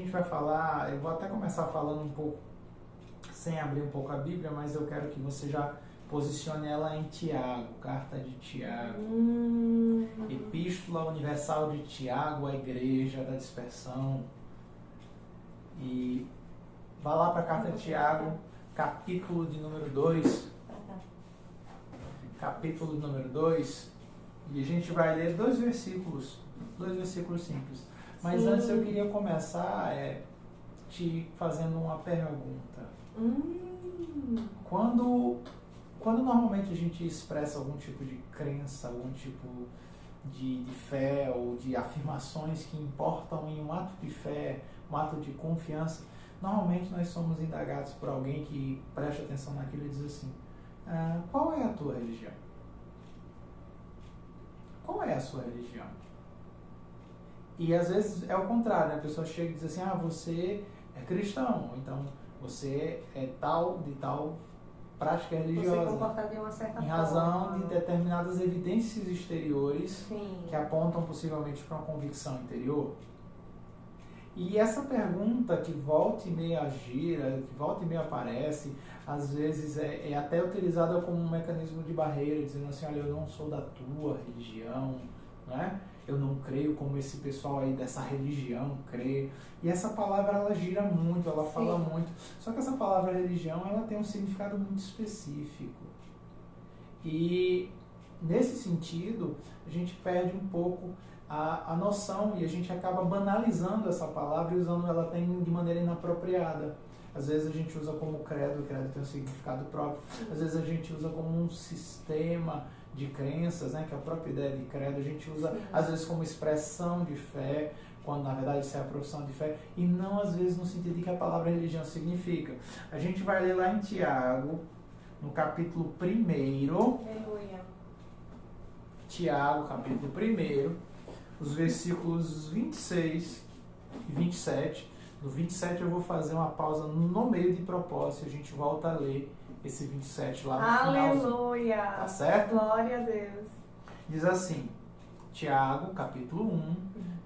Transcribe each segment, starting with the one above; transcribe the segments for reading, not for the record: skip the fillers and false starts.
gente vai falar, eu vou até começar falando um pouco, sem abrir um pouco a Bíblia, mas eu quero que você já posicione ela em Tiago, carta de Tiago. Epístola Universal de Tiago, a Igreja da Dispersão. E vá lá para a carta de Tiago, capítulo de número 2. Capítulo de número 2. E a gente vai ler dois versículos simples. Mas Sim. Antes eu queria começar te fazendo uma pergunta. Quando normalmente a gente expressa algum tipo de crença, algum tipo de fé ou de afirmações que importam em um ato de fé, um ato de confiança, normalmente nós somos indagados por alguém que presta atenção naquilo e diz assim: qual é a tua religião? Qual é a sua religião? E às vezes é o contrário, né? A pessoa chega e diz assim: você é cristão, então você é tal prática religiosa. Você comporta de uma certa em razão forma. de determinadas evidências exteriores Sim. que apontam possivelmente para uma convicção interior. E essa pergunta que volta e meia gira, que volta e meia aparece, às vezes é até utilizada como um mecanismo de barreira, dizendo assim: olha, eu não sou da tua religião, né? Eu não creio como esse pessoal aí dessa religião crê. E essa palavra, ela gira muito, ela fala muito. Só que essa palavra religião, ela tem um significado muito específico. E nesse sentido, a gente perde um pouco a noção e a gente acaba banalizando essa palavra e usando ela de maneira inapropriada. Às vezes a gente usa como credo, o credo tem um significado próprio. Às vezes a gente usa como um sistema de crenças, né, que é a própria ideia de credo, a gente usa às vezes como expressão de fé, quando na verdade isso é a profissão de fé, e não às vezes no sentido de que a palavra religião significa. A gente vai ler lá em Tiago, no capítulo 1, Aleluia. Tiago, capítulo 1, os versículos 26 e 27. No 27 eu vou fazer uma pausa no meio de propósito, a gente volta a ler esse 27 lá no finalzinho. Aleluia. Tá certo? Glória a Deus. Diz assim, Tiago, capítulo 1,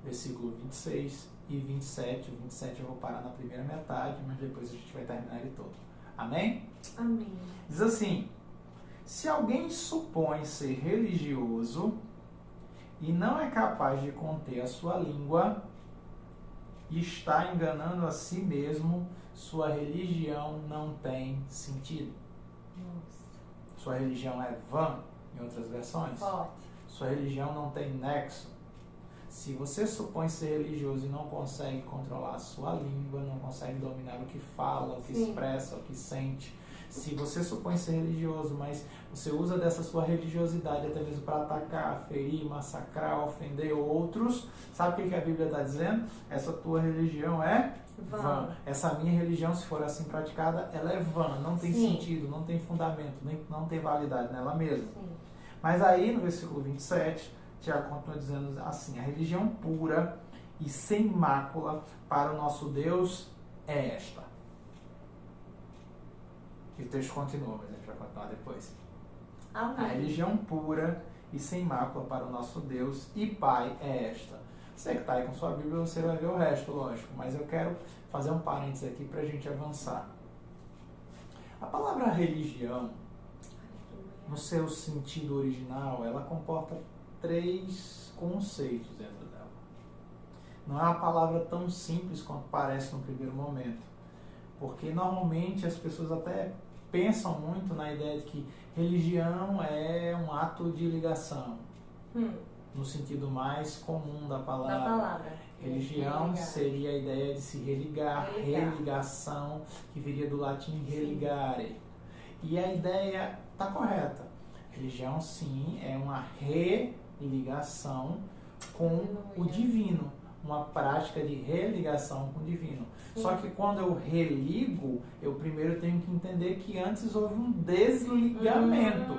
versículo 26 e 27. O 27 eu vou parar na primeira metade, mas depois a gente vai terminar ele todo. Amém? Amém. Diz assim: se alguém supõe ser religioso e não é capaz de conter a sua língua, está enganando a si mesmo, sua religião não tem sentido. Nossa. Sua religião é vã, em outras versões. Forte. Sua religião não tem nexo. Se você supõe ser religioso e não consegue controlar a sua língua, não consegue dominar o que fala, o que expressa, o que sente, se você supõe ser religioso, mas você usa dessa sua religiosidade até mesmo para atacar, ferir, massacrar, ofender outros, sabe o que a Bíblia está dizendo? Essa tua religião é vã. Essa minha religião, se for assim praticada, ela é vã, não tem sentido, não tem fundamento, não tem validade nela mesma. Mas aí, no versículo 27, Tiago continua dizendo assim: a religião pura e sem mácula para o nosso Deus é esta. E o texto continua, mas a gente vai continuar depois. Amém. A religião pura e sem mácula para o nosso Deus e Pai é esta. Você que está aí com sua Bíblia, você vai ver o resto, lógico. Mas eu quero fazer um parênteses aqui para a gente avançar. A palavra religião, no seu sentido original, ela comporta 3 conceitos dentro dela. Não é uma palavra tão simples quanto parece no primeiro momento. Porque normalmente as pessoas até pensam muito na ideia de que religião é um ato de ligação. No sentido mais comum da palavra. Religião seria a ideia de se religar, religação, que viria do latim religare. E a ideia está correta. Religião, sim, é uma religação com o divino. Uma prática de religação com o divino. Só que quando eu religo, eu primeiro tenho que entender que antes houve um desligamento.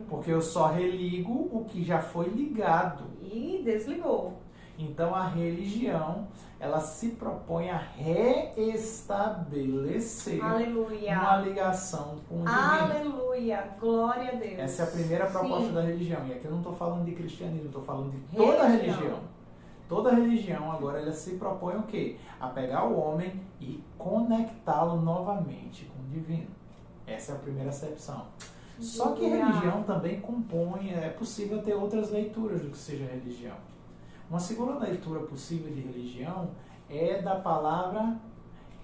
Porque eu só religo o que já foi ligado. E desligou. Então a religião, ela se propõe a reestabelecer uma ligação com o divino. Aleluia, glória a Deus. Essa é a primeira proposta da religião. E aqui eu não estou falando de cristianismo, estou falando de toda a religião. Toda religião agora ela se propõe o quê? A pegar o homem e conectá-lo novamente com o divino. Essa é a primeira acepção. Só que religião também compõe, é possível ter outras leituras do que seja religião. Uma segunda leitura possível de religião é da palavra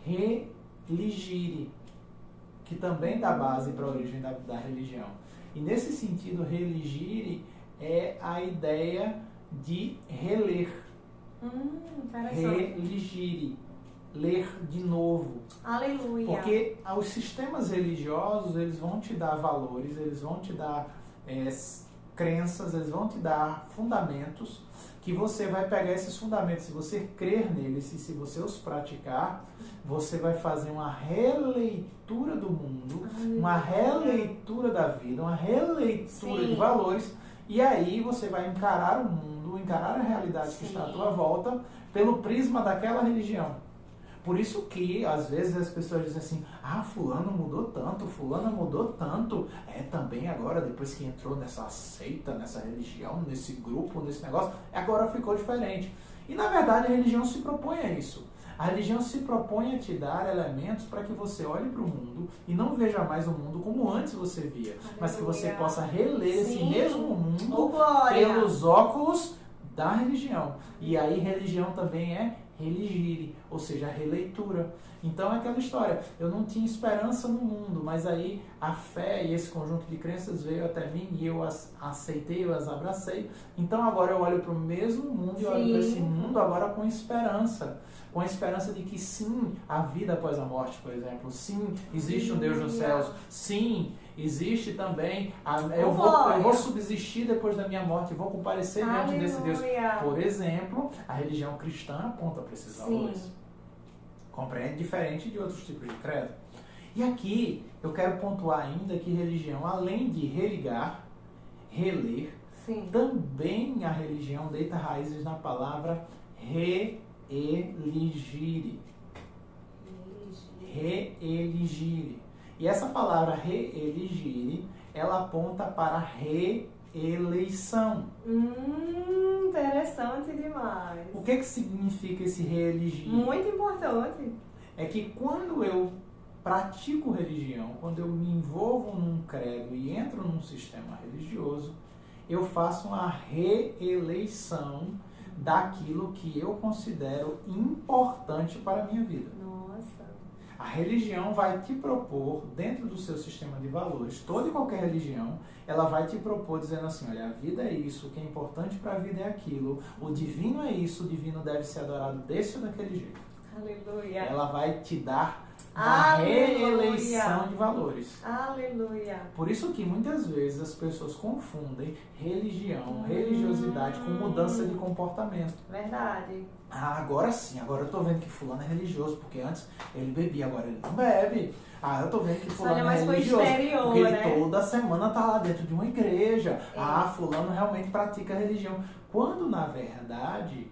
religire, que também dá base para a origem da religião. E nesse sentido, religire é a ideia de reler. Religire, ler de novo. Aleluia. Porque os sistemas religiosos, eles vão te dar valores, eles vão te dar crenças, eles vão te dar fundamentos, que você vai pegar esses fundamentos, se você crer neles e se você os praticar, você vai fazer uma releitura do mundo, uma releitura da vida, uma releitura de valores, e aí você vai encarar o mundo, encarar a realidade que está à tua volta, pelo prisma daquela religião. Por isso que, às vezes, as pessoas dizem assim, fulano mudou tanto, fulana mudou tanto. Também agora, depois que entrou nessa seita, nessa religião, nesse grupo, nesse negócio, agora ficou diferente. E, na verdade, a religião se propõe a isso. A religião se propõe a te dar elementos para que você olhe para o mundo e não veja mais o mundo como antes você via, mas que você possa reler esse mesmo mundo pelos óculos da religião. E aí, religião também é religire, ou seja, a releitura. Então é aquela história, eu não tinha esperança no mundo, mas aí a fé e esse conjunto de crenças veio até mim e eu as aceitei, eu as abracei. Então agora eu olho para o mesmo mundo e olho para esse mundo agora com a esperança de que sim, há vida após a morte, por exemplo, sim, existe um Deus nos céus, sim, existe também, eu vou subsistir depois da minha morte, vou comparecer diante desse Deus. Por exemplo, a religião cristã aponta para esses valores. Compreende? Diferente de outros tipos de credo. E aqui eu quero pontuar ainda que religião, além de religar, reler, também a religião deita raízes na palavra reeligire. Reeligire. E essa palavra reeligire, ela aponta para reeleição. Interessante demais. O que significa esse reeligir? Muito importante. É que quando eu pratico religião, quando eu me envolvo num credo e entro num sistema religioso, eu faço uma reeleição daquilo que eu considero importante para a minha vida. Nossa. A religião vai te propor, dentro do seu sistema de valores, toda e qualquer religião, ela vai te propor dizendo assim, olha, a vida é isso, o que é importante para a vida é aquilo, o divino é isso, o divino deve ser adorado desse ou daquele jeito. Aleluia. Ela vai te dar uma reeleição de valores. Aleluia. Por isso que muitas vezes as pessoas confundem religião, religiosidade com mudança de comportamento. Verdade. Agora sim, agora eu tô vendo que fulano é religioso, porque antes ele bebia, agora ele não bebe. Eu tô vendo que fulano é religioso, porque ele toda semana tá lá dentro de uma igreja. Fulano realmente pratica religião. Quando, na verdade,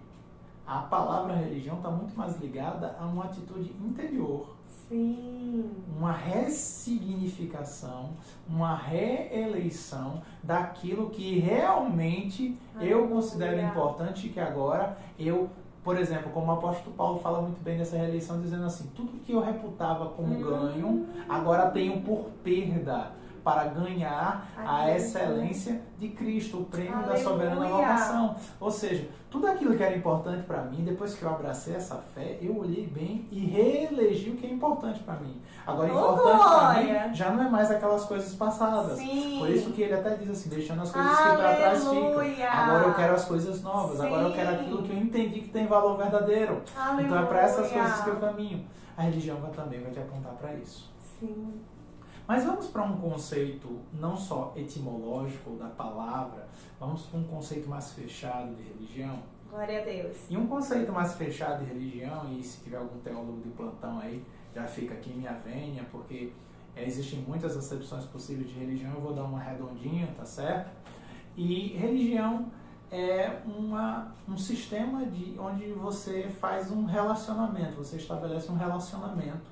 a palavra religião está muito mais ligada a uma atitude interior. Sim. Uma ressignificação, uma reeleição daquilo que realmente eu considero importante e que agora eu, por exemplo, como o apóstolo Paulo fala muito bem dessa reeleição, dizendo assim, tudo que eu reputava como ganho, agora tenho por perda para ganhar a excelência de Cristo, o prêmio da soberana vocação. Ou seja, tudo aquilo que era importante para mim, depois que eu abracei essa fé, eu olhei bem e reelegi o que é importante para mim. Agora, importante para mim já não é mais aquelas coisas passadas. Sim. Por isso que ele até diz assim, deixando as coisas que para trás ficam. Agora eu quero as coisas novas, agora eu quero aquilo que eu entendi que tem valor verdadeiro. Aleluia. Então é para essas coisas que eu caminho. A religião também vai te apontar para isso. Sim. Mas vamos para um conceito não só etimológico da palavra, vamos para um conceito mais fechado de religião. Glória a Deus. E um conceito mais fechado de religião, e se tiver algum teólogo de plantão aí, já fica aqui minha vênia, porque existem muitas acepções possíveis de religião, eu vou dar uma redondinha, tá certo? E religião é um sistema onde você faz um relacionamento, você estabelece um relacionamento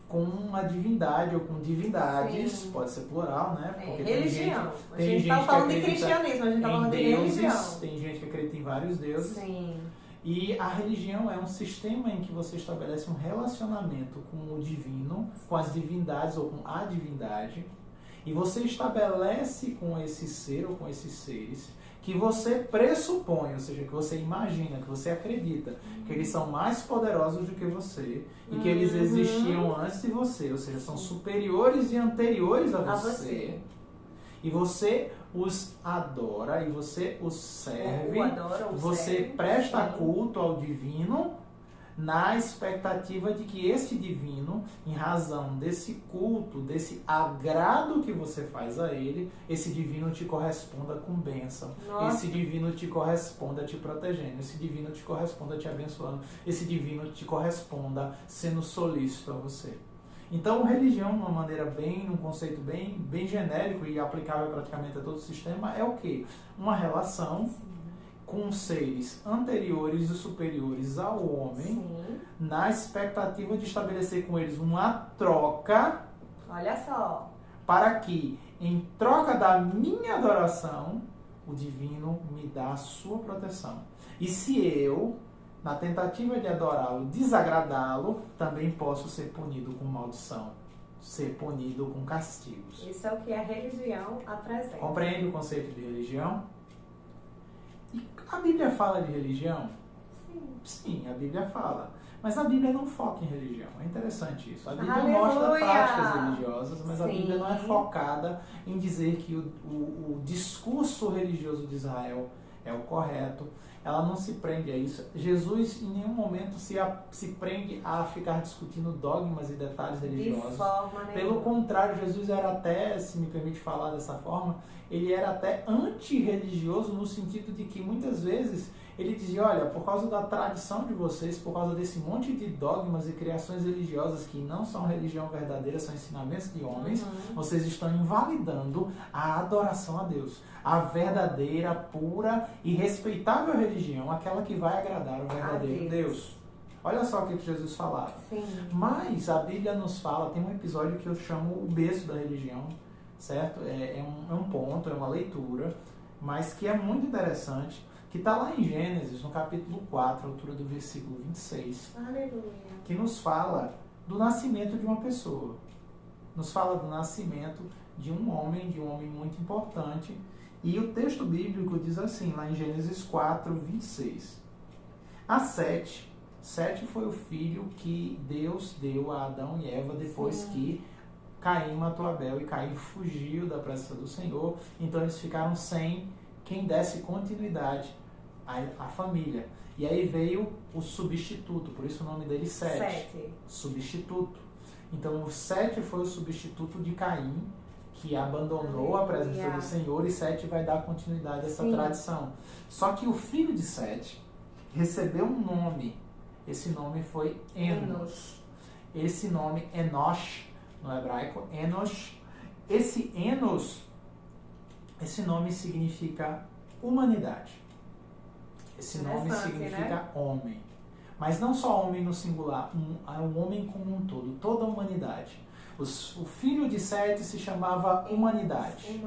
com uma divindade ou com divindades, pode ser plural, né? Porque religião. Tem gente tá falando que de cristianismo, a gente tá falando de religião. Tem gente que acredita em vários deuses. Sim. E a religião é um sistema em que você estabelece um relacionamento com o divino, com as divindades ou com a divindade, e você estabelece com esse ser ou com esses seres que você pressupõe, ou seja, que você imagina, que você acredita que eles são mais poderosos do que você e que eles existiam antes de você, ou seja, são superiores e anteriores a você. E você os adora e você os serve, você presta culto ao divino na expectativa de que esse divino, em razão desse culto, desse agrado que você faz a ele, esse divino te corresponda com bênção. Nossa. Esse divino te corresponda te protegendo, esse divino te corresponda te abençoando, esse divino te corresponda sendo solícito a você. Então, religião, de uma maneira num conceito bem genérico e aplicável praticamente a todo o sistema, é o quê? Uma relação com seres anteriores e superiores ao homem, na expectativa de estabelecer com eles uma troca. Olha só. Para que, em troca da minha adoração, o divino me dá a sua proteção. E se eu, na tentativa de adorá-lo, desagradá-lo, também posso ser punido com maldição, ser punido com castigos. Isso é o que a religião apresenta. Compreende o conceito de religião? E a Bíblia fala de religião? Sim, a Bíblia fala. Mas a Bíblia não foca em religião. É interessante isso. A Bíblia mostra práticas religiosas, mas a Bíblia não é focada em dizer que o discurso religioso de Israel é o correto. Ela não se prende a isso. Jesus, em nenhum momento, se prende a ficar discutindo dogmas e detalhes religiosos. De forma nenhuma. Pelo contrário, Jesus era até, se me permite falar dessa forma, ele era até antirreligioso no sentido de que, muitas vezes, ele dizia, olha, por causa da tradição de vocês, por causa desse monte de dogmas e criações religiosas que não são religião verdadeira, são ensinamentos de homens, vocês estão invalidando a adoração a Deus. A verdadeira, pura e respeitável religião, aquela que vai agradar o verdadeiro Deus. Olha só o que Jesus falava. Sim. Mas a Bíblia nos fala, tem um episódio que eu chamo o berço da religião, certo? É um ponto, é uma leitura, mas que é muito interessante, que está lá em Gênesis, no capítulo 4, a altura do versículo 26. Aleluia. Que nos fala do nascimento de uma pessoa. Nos fala do nascimento de um homem muito importante. E o texto bíblico diz assim, lá em Gênesis 4, 26. A Sete foi o filho que Deus deu a Adão e Eva depois que Caim matou Abel e Caim fugiu da presença do Senhor. Então eles ficaram sem quem desse continuidade à família. E aí veio o substituto, por isso o nome dele Sete. Substituto. Então o Sete foi o substituto de Caim, que abandonou a presença do Senhor, e Sete vai dar continuidade a essa tradição. Só que o filho de Sete recebeu um nome. Esse nome foi Enos. Esse nome Enosh, no hebraico, Enosh. Esse Enos, esse nome significa humanidade. Esse nome significa homem. Mas não só homem no singular, um homem como um todo, toda a humanidade. O filho de Sete se chamava humanidade.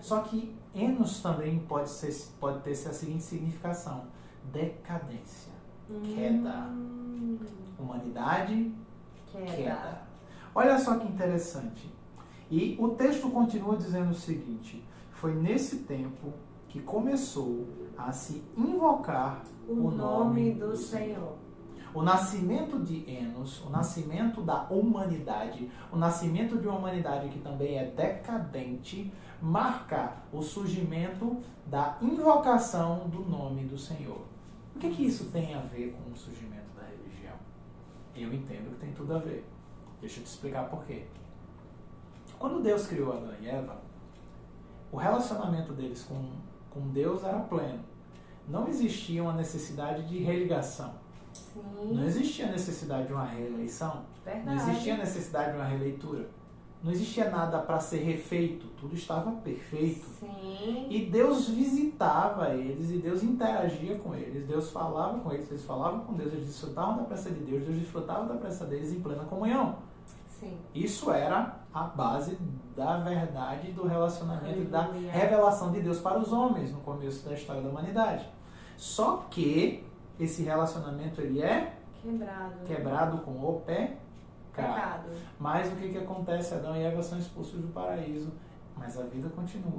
Só que Enos também pode ter a seguinte significação: decadência, queda. Humanidade, queda. Olha só que interessante. E o texto continua dizendo o seguinte: foi nesse tempo que começou a se invocar o nome do Senhor. O nascimento de Enos, o nascimento da humanidade, o nascimento de uma humanidade que também é decadente, marca o surgimento da invocação do nome do Senhor. O que isso tem a ver com o surgimento da religião? Eu entendo que tem tudo a ver. Deixa eu te explicar por quê. Quando Deus criou Adão e Eva, o relacionamento deles com Deus era pleno. Não existia uma necessidade de religação. Não existia necessidade de uma reeleição. Não existia necessidade de uma releitura. Não existia nada para ser refeito. Tudo estava perfeito. E Deus visitava eles e Deus interagia com eles. Deus falava com eles, eles falavam com Deus, eles desfrutavam da presença de Deus, Deus desfrutava da presença deles em plena comunhão. Isso era a base da verdade, do relacionamento e da revelação de Deus para os homens no começo da história da humanidade. Só que esse relacionamento ele é quebrado com o pecado. Mas o que acontece? Adão e Eva são expulsos do paraíso, mas a vida continua.